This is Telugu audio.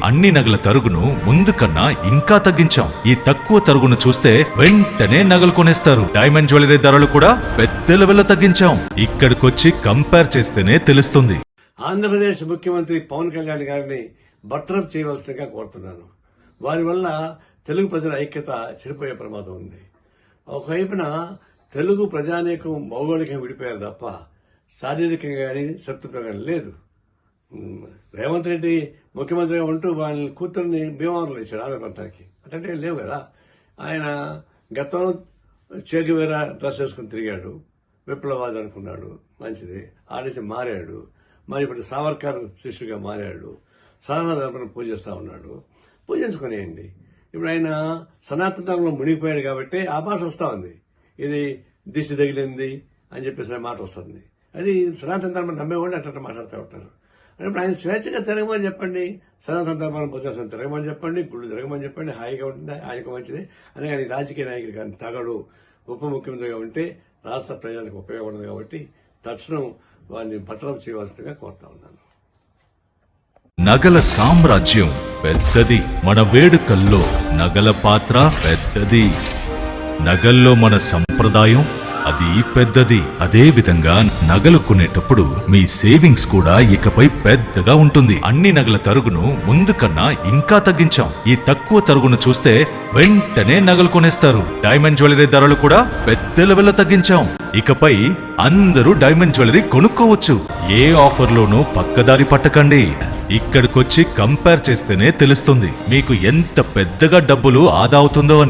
అన్ని నగల తరుగును ముందు కన్నా ఇంకా తగ్గించాం. ఈ తక్కువ తరుగును చూస్తే వెంటనే నగలు కొనేస్తారు. డైమండ్ జ్యువెలరీ ధరలు కూడా పెద్ద లెవెల్లో తగ్గించాం. ఇక్కడికొచ్చి కంపేర్ చేస్తేనే తెలుస్తుంది. ఆంధ్రప్రదేశ్ ముఖ్యమంత్రి పవన్ కళ్యాణ్ గారిని బర్తరఫ్ చేయవలసిందిగా కోరుతున్నాను. వారి వల్ల తెలుగు ప్రజల ఐక్యత చెడిపోయే ప్రమాదం ఉంది. ఒకవైపున తెలుగు ప్రజానీకం భౌగోళికంగా విడిపోయారు తప్ప శారీరకంగా కానీ శత్రుత్వం కానీ లేదు. రేవంత్ రెడ్డి ముఖ్యమంత్రిగా ఉంటూ వాళ్ళ కూతుర్ని భీమవరంలో ఇచ్చాడు ఆంధ్రప్రదేశ్కి. అంటే లేవు కదా. ఆయన గతంలో చేగువేరా డ్రెస్ వేసుకుని తిరిగాడు, విప్లవాది అనుకున్నాడు, మంచిది. ఆడేసి మారాడు. మరి ఇప్పుడు సావర్కర్ శిష్యుగా మారాడు. సనాతన ధర్మను పూజిస్తా ఉన్నాడు. పూజించుకునేయండి. ఇప్పుడు ఆయన సనాతన ధర్మంలో మునిగిపోయాడు కాబట్టి ఆ భాష వస్తా ఉంది. ఇది దిష్టి తగిలింది అని చెప్పేసి మాట వస్తుంది. అది సనాతన ధర్మం నమ్మేవాళ్ళు అట్లా మాట్లాడుతూ ఉంటారు. ఇప్పుడు ఆయన స్వేచ్ఛగా తిరగమని చెప్పండి, సనాతన ధర్మాన్ని పూజిస్తాను తిరగమని చెప్పండి, గుళ్ళు తిరగమని చెప్పండి, హాయిగా ఉంటుంది, ఆయనకు మంచిది. అదే కానీ రాజకీయ నాయకుడు కానీ తగడు ఉప ముఖ్యమంత్రిగా ఉంటే రాష్ట్ర ప్రజలకు ఉపయోగపడదు కాబట్టి తక్షణం వారిని బర్తరఫ్ చేయవలసిందిగా కోరుతా ఉన్నాను. నగల సామ్రాజ్యం పెద్దది. మన వేడుకల్లో నగల పాత్ర పెద్దది. నగల్లో మన సంప్రదాయం అది పెద్దది. అదే విధంగా నగలు కొనేటప్పుడు మీ సేవింగ్స్ కూడా ఇకపై పెద్దగా ఉంటుంది. అన్ని నగల తరుగును ముందు కన్నా ఇంకా తగ్గించాం. ఈ తక్కువ తరుగును చూస్తే వెంటనే నగలు కొనేస్తారు. డైమండ్ జ్యువెలరీ ధరలు కూడా పెద్ద లెవెల్లో తగ్గించాం. ఇకపై అందరూ డైమండ్ జ్యువెలరీ కొనుక్కోవచ్చు. ఏ ఆఫర్లోనూ పక్కదారి పట్టకండి. ఇక్కడికొచ్చి కంపేర్ చేస్తేనే తెలుస్తుంది మీకు ఎంత పెద్దగా డబ్బులు ఆదా అవుతుందో అని.